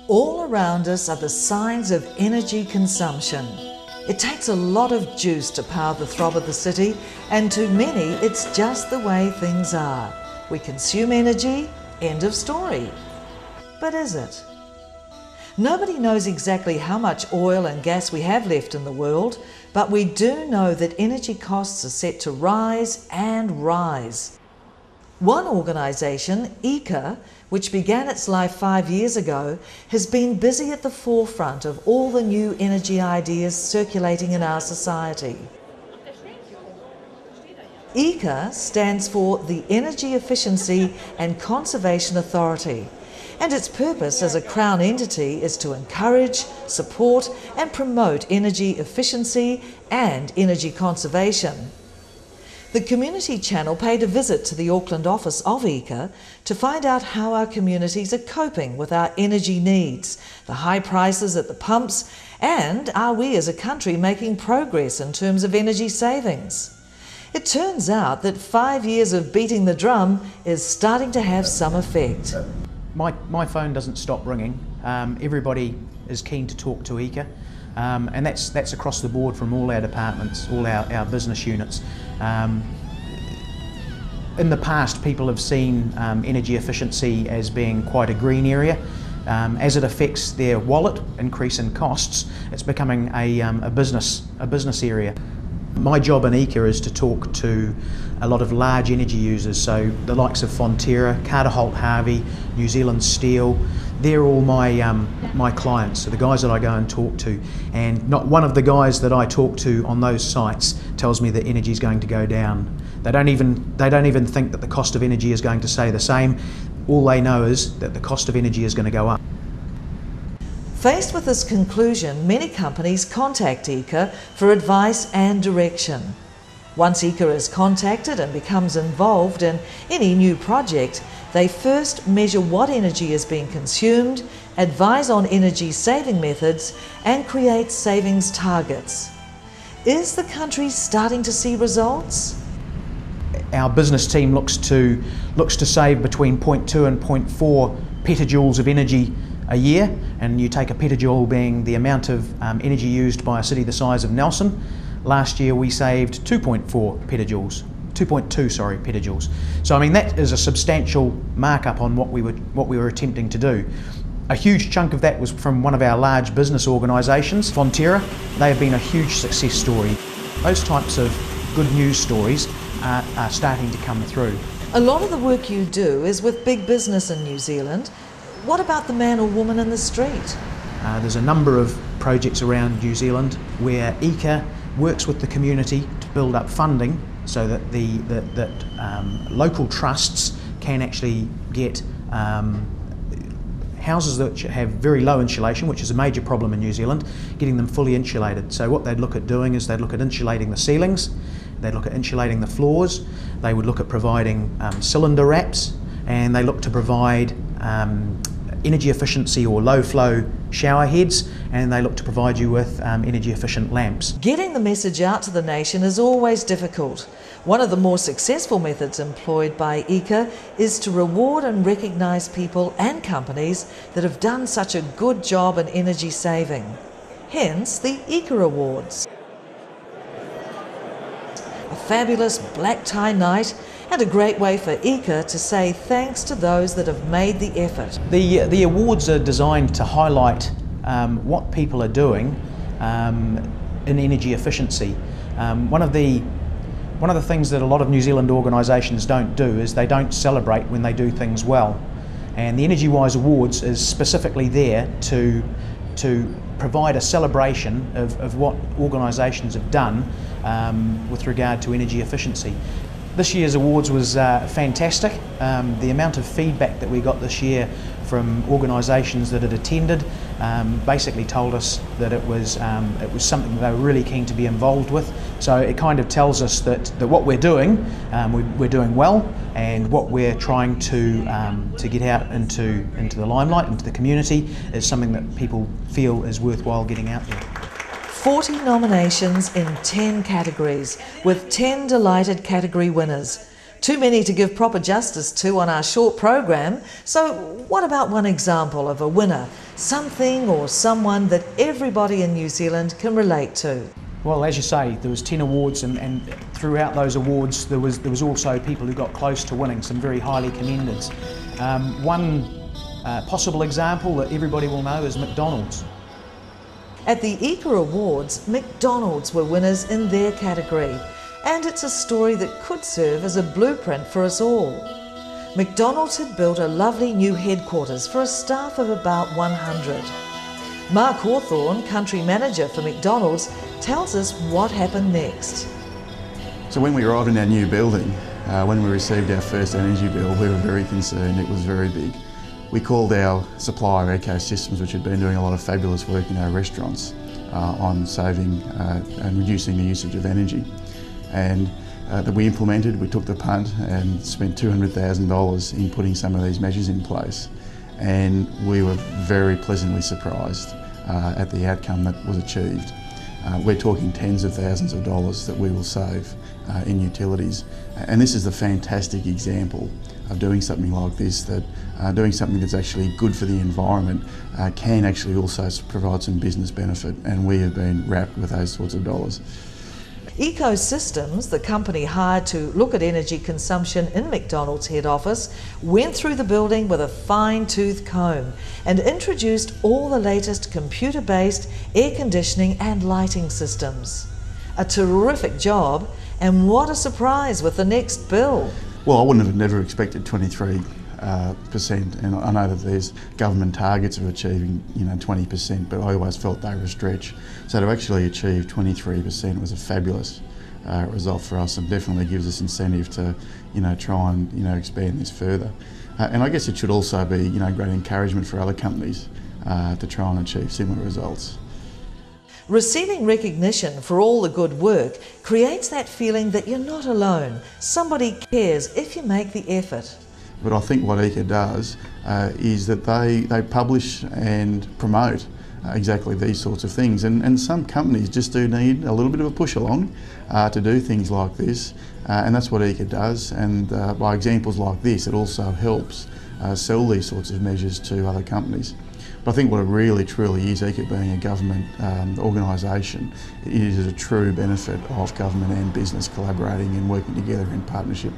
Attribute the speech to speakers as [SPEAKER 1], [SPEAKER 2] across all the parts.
[SPEAKER 1] All around us are the signs of energy consumption. It takes a lot of juice to power the throb of the city, and to many it's just the way things are. We consume energy, end of story. But is it? Nobody knows exactly how much oil and gas we have left in the world, but we do know that energy costs are set to rise and rise. One organisation, EECA, which began its life 5 years ago, has been busy at the forefront of all the new energy ideas circulating in our society. EECA stands for the Energy Efficiency and Conservation Authority, and its purpose as a Crown entity is to encourage, support and promote energy efficiency and energy conservation. The Community Channel paid a visit to the Auckland office of EECA to find out how our communities are coping with our energy needs, the high prices at the pumps, and are we as a country making progress in terms of energy savings? It turns out that 5 years of beating the drum is starting to have some effect.
[SPEAKER 2] My phone doesn't stop ringing. Everybody is keen to talk to EECA. And that's across the board from all our departments, all our business units. In the past, people have seen energy efficiency as being quite a green area. As it affects their wallet, increase in costs, it's becoming a business area. My job in EECA is to talk to a lot of large energy users, so the likes of Fonterra, Carter Holt Harvey, New Zealand Steel. They're all my clients, so the guys that I go and talk to, and not one of the guys that I talk to on those sites tells me that energy is going to go down. They don't even think that the cost of energy is going to stay the same. All they know is that the cost of energy is going to go up.
[SPEAKER 1] Faced with this conclusion, many companies contact EECA for advice and direction. Once EECA is contacted and becomes involved in any new project, they first measure what energy is being consumed, advise on energy saving methods, and create savings targets. Is the country starting to see results?
[SPEAKER 2] Our business team looks to save between 0.2 and 0.4 petajoules of energy a year, and you take a petajoule being the amount of energy used by a city the size of Nelson. Last year we saved 2.4 petajoules. 2.2, sorry, petajoules. So I mean that is a substantial markup on what we were attempting to do. A huge chunk of that was from one of our large business organisations, Fonterra. They have been a huge success story. Those types of good news stories are starting to come through.
[SPEAKER 1] A lot of the work you do is with big business in New Zealand. What about the man or woman in the street?
[SPEAKER 2] There's a number of projects around New Zealand where EECA works with the community to build up funding so that local trusts can actually get houses that have very low insulation, which is a major problem in New Zealand, getting them fully insulated. So what they'd look at doing is they'd look at insulating the ceilings, they'd look at insulating the floors, they would look at providing cylinder wraps, and they look to provide energy efficiency or low flow shower heads, and they look to provide you with energy efficient lamps.
[SPEAKER 1] Getting the message out to the nation is always difficult. One of the more successful methods employed by EECA is to reward and recognise people and companies that have done such a good job in energy saving. Hence the EECA Awards. A fabulous black tie night and a great way for EECA to say thanks to those that have made the effort.
[SPEAKER 2] The awards are designed to highlight what people are doing in energy efficiency. One of the things that a lot of New Zealand organisations don't do is they don't celebrate when they do things well. And the EnergyWise Awards is specifically there to provide a celebration of what organisations have done with regard to energy efficiency. This year's awards was fantastic. The amount of feedback that we got this year from organisations that had attended basically told us that it was something that they were really keen to be involved with. So it kind of tells us that what we're doing, we're doing well, and what we're trying to get out into the limelight, into the community, is something that people feel is worthwhile getting out there.
[SPEAKER 1] 40 nominations in 10 categories, with 10 delighted category winners. Too many to give proper justice to on our short program, so what about one example of a winner, something or someone that everybody in New Zealand can relate to?
[SPEAKER 2] Well, as you say, there was 10 awards, and throughout those awards there was also people who got close to winning, some very highly commended. One possible example that everybody will know is McDonald's.
[SPEAKER 1] At the EECA Awards, McDonald's were winners in their category, and it's a story that could serve as a blueprint for us all. McDonald's had built a lovely new headquarters for a staff of about 100. Mark Hawthorne, country manager for McDonald's, tells us what happened next.
[SPEAKER 3] So when we arrived in our new building, when we received our first energy bill, we were very concerned. It was very big. We called our supplier, Ecosystems, which had been doing a lot of fabulous work in our restaurants on saving and reducing the usage of energy. And that we implemented, we took the punt and spent $200,000 in putting some of these measures in place. And we were very pleasantly surprised at the outcome that was achieved. We're talking tens of thousands of dollars that we will save in utilities. And this is the fantastic example of doing something like this, that doing something that's actually good for the environment can actually also provide some business benefit, and we have been wrapped with those sorts of dollars.
[SPEAKER 1] Ecosystems, the company hired to look at energy consumption in McDonald's head office, went through the building with a fine-tooth comb and introduced all the latest computer-based air conditioning and lighting systems. A terrific job, and what a surprise with the next bill.
[SPEAKER 3] Well, I wouldn't have never expected 23%, and I know that there's government targets of achieving 20%, but I always felt they were a stretch. So to actually achieve 23% was a fabulous result for us, and definitely gives us incentive to try and expand this further. And I guess it should also be great encouragement for other companies to try and achieve similar results.
[SPEAKER 1] Receiving recognition for all the good work creates that feeling that you're not alone. Somebody cares if you make the effort.
[SPEAKER 3] But I think what EECA does is that they publish and promote exactly these sorts of things, and some companies just do need a little bit of a push along to do things like this, and that's what EECA does, and by examples like this it also helps sell these sorts of measures to other companies. But I think what it really truly is, EECA being a government organisation, it is a true benefit of government and business collaborating and working together in partnership.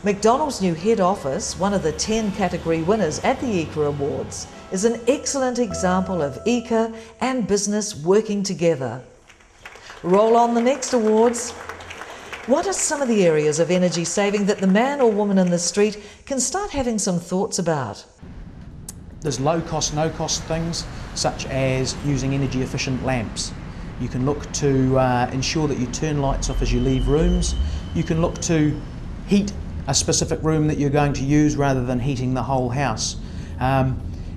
[SPEAKER 1] McDonald's new head office, one of the 10 category winners at the EECA Awards, is an excellent example of EECA and business working together. Roll on the next awards. What are some of the areas of energy saving that the man or woman in the street can start having some thoughts about?
[SPEAKER 2] There's low cost, no cost things, such as using energy efficient lamps. You can look to ensure that you turn lights off as you leave rooms. You can look to heat a specific room that you're going to use rather than heating the whole house.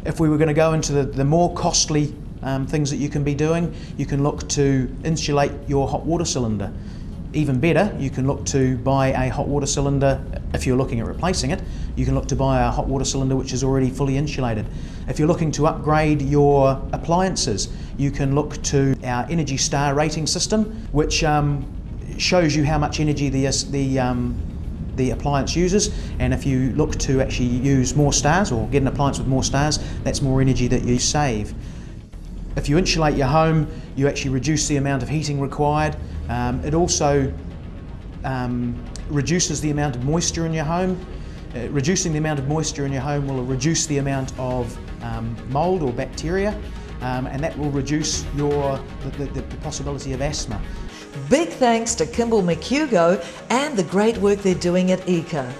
[SPEAKER 2] If we were going to go into the more costly things that you can be doing, you can look to insulate your hot water cylinder. Even better, you can look to buy a hot water cylinder. If you're looking at replacing it, you can look to buy a hot water cylinder which is already fully insulated. If you're looking to upgrade your appliances, you can look to our Energy Star rating system, which shows you how much energy the appliance uses, and if you look to actually use more stars or get an appliance with more stars, that's more energy that you save. If you insulate your home, you actually reduce the amount of heating required. It also reduces the amount of moisture in your home. Reducing the amount of moisture in your home will reduce the amount of mould or bacteria, and that will reduce the possibility of asthma.
[SPEAKER 1] Big thanks to Kimball McHugo and the great work they're doing at EECA.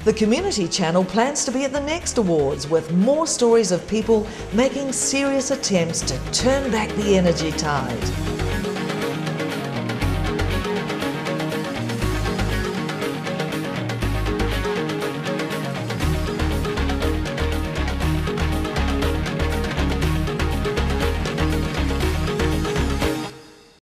[SPEAKER 1] The Community Channel plans to be at the next awards with more stories of people making serious attempts to turn back the energy tide.